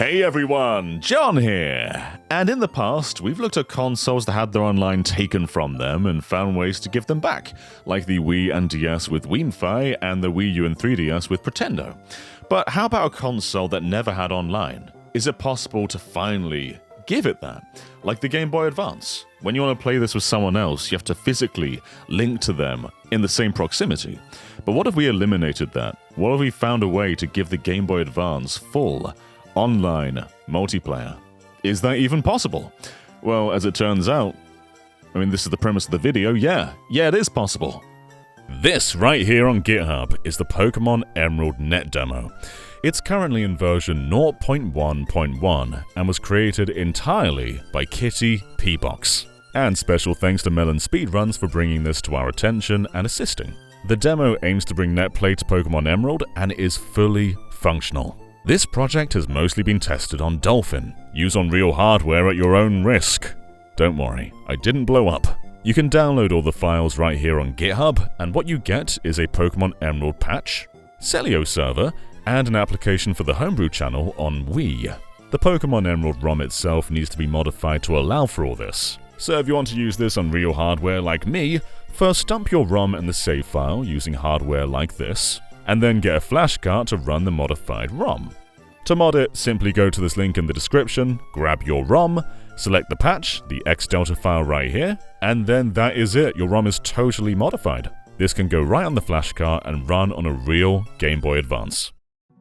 Hey everyone, John here! And in the past, we've looked at consoles that had their online taken from them and found ways to give them back, like the Wii and DS with WiiFi and the Wii U and 3DS with Pretendo. But how about a console that never had online? Is it possible to finally give it that? Like the Game Boy Advance. When you want to play this with someone else, you have to physically link to them in the same proximity. But what if we eliminated that? What if we found a way to give the Game Boy Advance full online multiplayer? Is that even possible? Well, as it turns out, this is the premise of the video, yeah, it is possible. This right here on GitHub is the Pokémon Emerald net demo. It's currently in version 0.1.1 and was created entirely by Kitty Pbox. And special thanks to MelonSpeedruns for bringing this to our attention and assisting. The demo aims to bring netplay to Pokémon Emerald and is fully functional. This project has mostly been tested on Dolphin. Use on real hardware at your own risk. Don't worry, I didn't blow up. You can download all the files right here on GitHub, and what you get is a Pokémon Emerald patch, Celio server, and an application for the homebrew channel on Wii. The Pokémon Emerald ROM itself needs to be modified to allow for all this. So if you want to use this on real hardware like me, first dump your ROM in the save file using hardware like this, and then get a flash card to run the modified ROM. To mod it, simply go to this link in the description, grab your ROM, select the patch, the XDelta file right here, and then that is it, your ROM is totally modified. This can go right on the flash card and run on a real Game Boy Advance.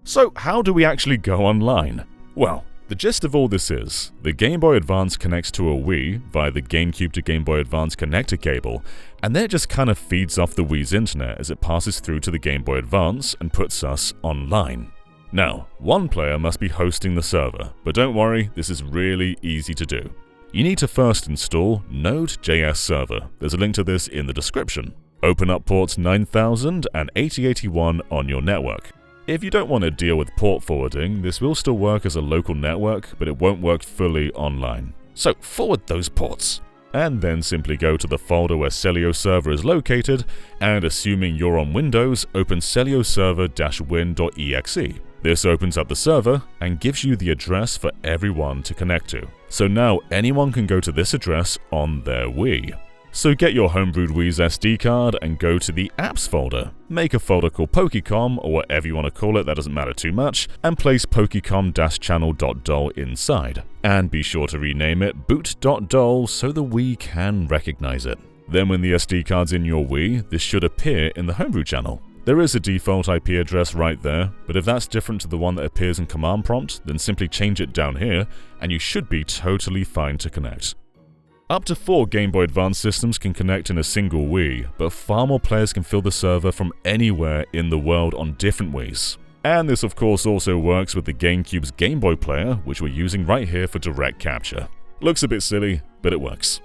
So how do we actually go online? Well, the gist of all this is, the Game Boy Advance connects to a Wii via the GameCube to Game Boy Advance connector cable, and then it just kind of feeds off the Wii's internet as it passes through to the Game Boy Advance and puts us online. Now, one player must be hosting the server, but don't worry, this is really easy to do. You need to first install Node.js Server. There's a link to this in the description. Open up ports 9000 and 8081 on your network. If you don't want to deal with port forwarding, this will still work as a local network, but it won't work fully online. So forward those ports. And then simply go to the folder where Celio server is located, and assuming you're on Windows, open celioserver-win.exe. This opens up the server and gives you the address for everyone to connect to. So now anyone can go to this address on their Wii. So get your homebrewed Wii's SD card and go to the apps folder. Make a folder called Pokécom, or whatever you want to call it, that doesn't matter too much, and place Pokécom-channel.dol inside. And be sure to rename it boot.dol so the Wii can recognize it. Then when the SD card's in your Wii, this should appear in the homebrew channel. There is a default IP address right there, but if that's different to the one that appears in command prompt, then simply change it down here, and you should be totally fine to connect. Up to 4 Game Boy Advance systems can connect in a single Wii, but far more players can fill the server from anywhere in the world on different Wiis. And this of course also works with the GameCube's Game Boy player, which we're using right here for direct capture. Looks a bit silly, but it works.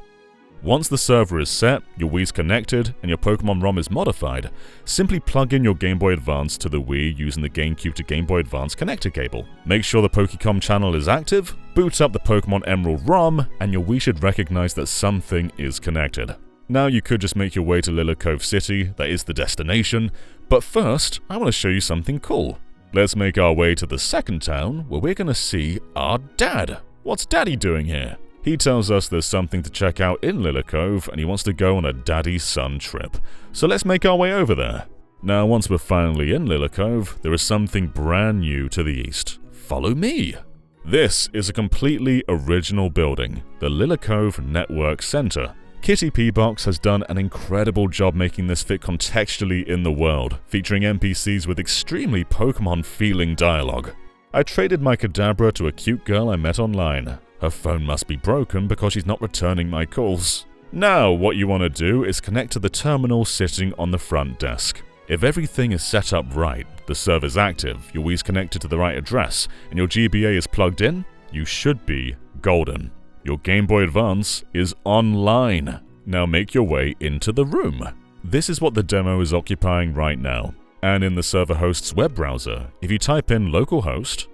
Once the server is set, your Wii's connected, and your Pokémon ROM is modified, simply plug in your Game Boy Advance to the Wii using the GameCube to Game Boy Advance connector cable. Make sure the Pokécom channel is active, boot up the Pokémon Emerald ROM, and your Wii should recognize that something is connected. Now you could just make your way to Lilla Cove City, that is the destination, but first, I want to show you something cool. Let's make our way to the second town, where we're going to see our dad. What's Daddy doing here? He tells us there's something to check out in Lilla Cove and he wants to go on a daddy-son trip. So let's make our way over there. Now once we're finally in Lilla Cove, there is something brand new to the east. Follow me! This is a completely original building, the Lilla Cove Network Center. Kitty Pbox has done an incredible job making this fit contextually in the world, featuring NPCs with extremely Pokémon-feeling dialogue. I traded my Kadabra to a cute girl I met online. Her phone must be broken because she's not returning my calls. Now, what you want to do is connect to the terminal sitting on the front desk. If everything is set up right, the server's active, your Wii's connected to the right address, and your GBA is plugged in, you should be golden. Your Game Boy Advance is online. Now make your way into the room. This is what the demo is occupying right now. And in the server host's web browser, if you type in localhost,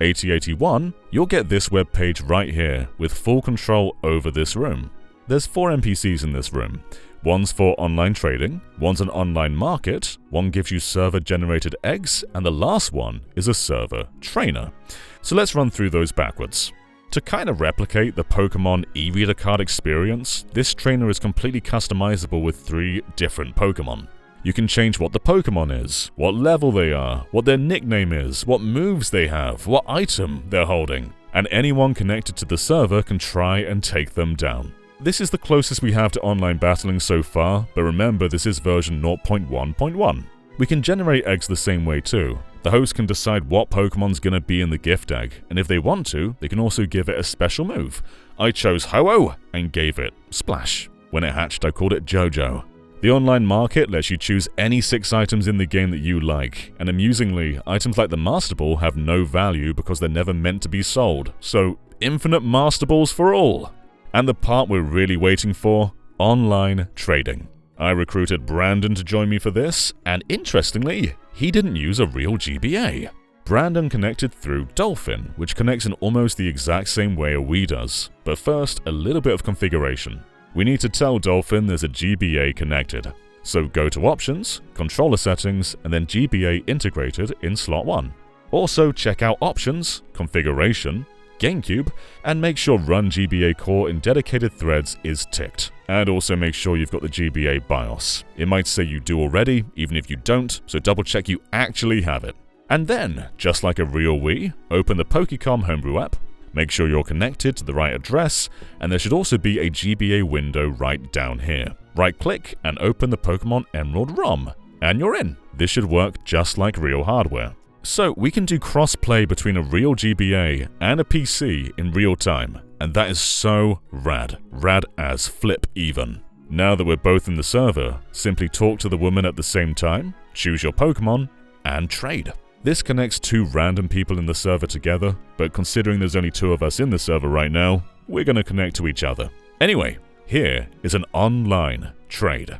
8081, you'll get this web page right here with full control over this room. There's 4 NPCs in this room. One's for online trading, one's an online market, one gives you server-generated eggs, and the last one is a server trainer. So let's run through those backwards. To kind of replicate the Pokémon e-reader card experience, this trainer is completely customizable with 3 different Pokémon. You can change what the Pokémon is, what level they are, what their nickname is, what moves they have, what item they're holding, and anyone connected to the server can try and take them down. This is the closest we have to online battling so far, but remember this is version 0.1.1. We can generate eggs the same way too. The host can decide what Pokemon's gonna be in the gift egg, and if they want to, they can also give it a special move. I chose Ho-Oh and gave it Splash. When it hatched, I called it JoJo. The online market lets you choose any 6 items in the game that you like, and amusingly, items like the Master Ball have no value because they're never meant to be sold, so infinite Master Balls for all! And the part we're really waiting for, online trading. I recruited Brandon to join me for this, and interestingly, he didn't use a real GBA. Brandon connected through Dolphin, which connects in almost the exact same way a Wii does. But first, a little bit of configuration. We need to tell Dolphin there's a GBA connected. So go to Options, Controller Settings, and then GBA integrated in slot 1. Also check out Options, Configuration, GameCube, and make sure Run GBA Core in dedicated threads is ticked. And also make sure you've got the GBA BIOS. It might say you do already, even if you don't, so double check you actually have it. And then, just like a real Wii, open the Pokécom homebrew app, make sure you're connected to the right address, and there should also be a GBA window right down here. Right-click and open the Pokémon Emerald ROM, and you're in. This should work just like real hardware. So we can do cross-play between a real GBA and a PC in real time, and that is so rad. Rad as flip even. Now that we're both in the server, simply talk to the woman at the same time, choose your Pokémon, and trade. This connects 2 random people in the server together, but considering there's only 2 of us in the server right now, we're gonna connect to each other. Anyway, here is an online trade.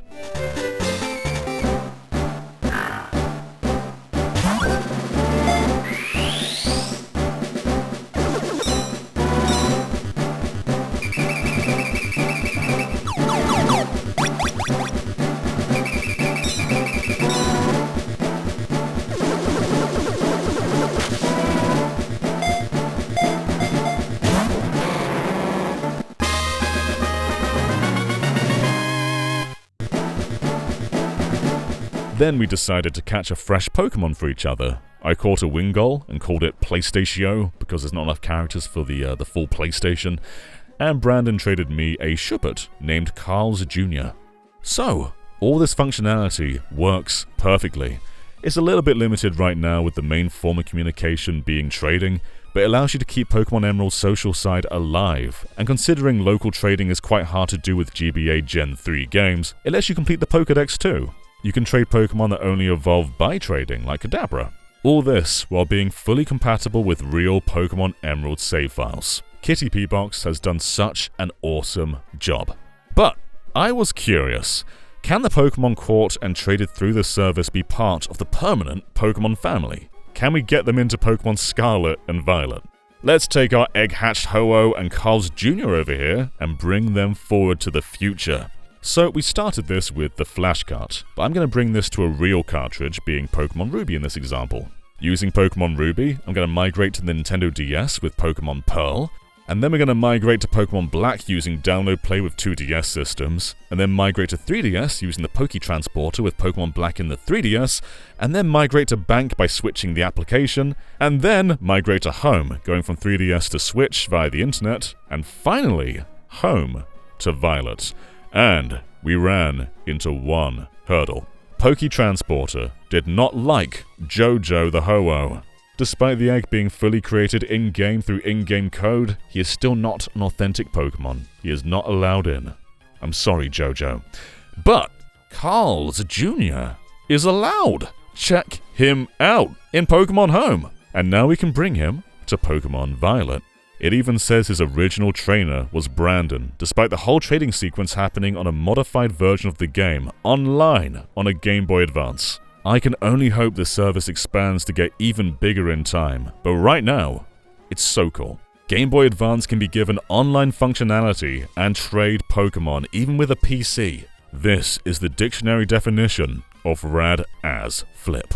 Then we decided to catch a fresh Pokemon for each other. I caught a Wingull and called it PlayStation because there's not enough characters for the full PlayStation, and Brandon traded me a Shuppet named Carl's Jr. So, all this functionality works perfectly. It's a little bit limited right now with the main form of communication being trading, but it allows you to keep Pokemon Emerald's social side alive, and considering local trading is quite hard to do with GBA Gen 3 games, it lets you complete the Pokédex too. You can trade Pokemon that only evolve by trading, like Kadabra. All this while being fully compatible with real Pokemon Emerald save files. Kitty P-Box has done such an awesome job. But I was curious, can the Pokemon caught and traded through this service be part of the permanent Pokemon family? Can we get them into Pokemon Scarlet and Violet? Let's take our egg-hatched Ho-Oh and Carl's Jr. over here and bring them forward to the future. So we started this with the Flash Cart, but I'm going to bring this to a real cartridge, being Pokemon Ruby in this example. Using Pokemon Ruby, I'm going to migrate to the Nintendo DS with Pokemon Pearl, and then we're going to migrate to Pokemon Black using Download Play with 2 DS systems, and then migrate to 3DS using the Poké-Transporter with Pokemon Black in the 3DS, and then migrate to Bank by switching the application, and then migrate to Home, going from 3DS to Switch via the internet, and finally, Home to Violet. And we ran into one hurdle. Poké-Transporter did not like JoJo the Ho-Oh. Despite the egg being fully created in-game through in-game code, he is still not an authentic Pokemon. He is not allowed in. I'm sorry, JoJo. But Carl's Jr. is allowed. Check him out in Pokemon Home. And now we can bring him to Pokemon Violet. It even says his original trainer was Brandon, despite the whole trading sequence happening on a modified version of the game, online, on a Game Boy Advance. I can only hope the service expands to get even bigger in time, but right now, it's so cool. Game Boy Advance can be given online functionality and trade Pokemon even with a PC. This is the dictionary definition of rad as flip.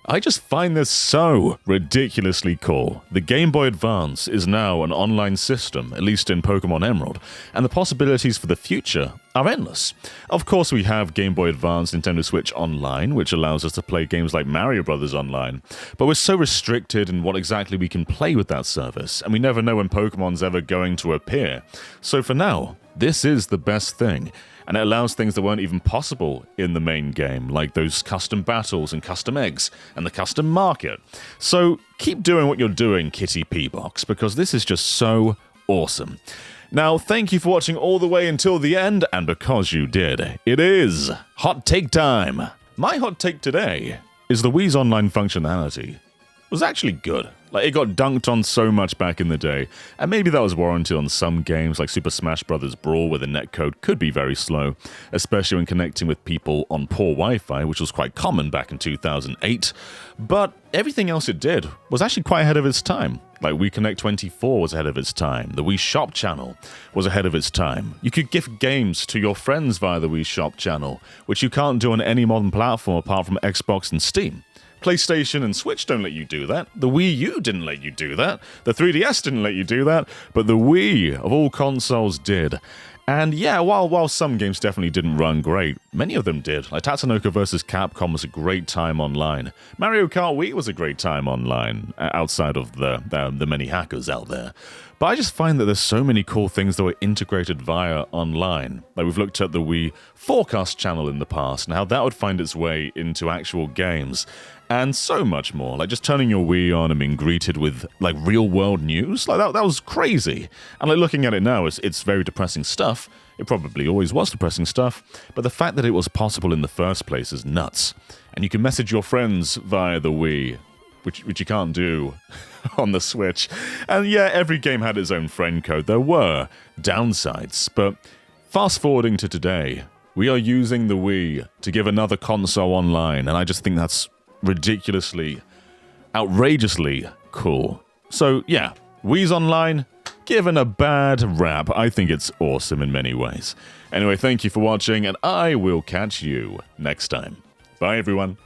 I just find this so ridiculously cool. The Game Boy Advance is now an online system, at least in Pokémon Emerald, and the possibilities for the future are endless. Of course, we have Game Boy Advance Nintendo Switch Online, which allows us to play games like Mario Bros. Online, but we're so restricted in what exactly we can play with that service, and we never know when Pokemon's ever going to appear. So for now, this is the best thing. And it allows things that weren't even possible in the main game, like those custom battles and custom eggs and the custom market. So keep doing what you're doing, Kitty P-Box, because this is just so awesome. Now, thank you for watching all the way until the end, and because you did, it is hot take time. My hot take today is the Wii's online functionality was actually good. Like, it got dunked on so much back in the day, and maybe that was warranted on some games like Super Smash Bros. Brawl, where the netcode could be very slow, especially when connecting with people on poor Wi-Fi, which was quite common back in 2008. But everything else it did was actually quite ahead of its time. Like, Wii Connect 24 was ahead of its time. The Wii Shop channel was ahead of its time. You could gift games to your friends via the Wii Shop channel, which you can't do on any modern platform apart from Xbox and Steam. PlayStation and Switch don't let you do that. The Wii U didn't let you do that. The 3DS didn't let you do that. But the Wii, of all consoles, did. And yeah, while some games definitely didn't run great, many of them did. Like Tatsunoko vs. Capcom was a great time online. Mario Kart Wii was a great time online, outside of the many hackers out there. But I just find that there's so many cool things that were integrated via online. Like, we've looked at the Wii Forecast channel in the past, and how that would find its way into actual games. And so much more. Like, just turning your Wii on and being greeted with, like, real-world news. Like, that was crazy. And, like, looking at it now, it's very depressing stuff. It probably always was depressing stuff. But the fact that it was possible in the first place is nuts. And you can message your friends via the Wii, which you can't do on the Switch. And yeah, every game had its own friend code. There were downsides. But fast-forwarding to today, we are using the Wii to give another console online. And I just think that's ridiculously, outrageously cool. So yeah, Wii's Online, given a bad rap, I think it's awesome in many ways. Anyway, thank you for watching, and I will catch you next time. Bye, everyone.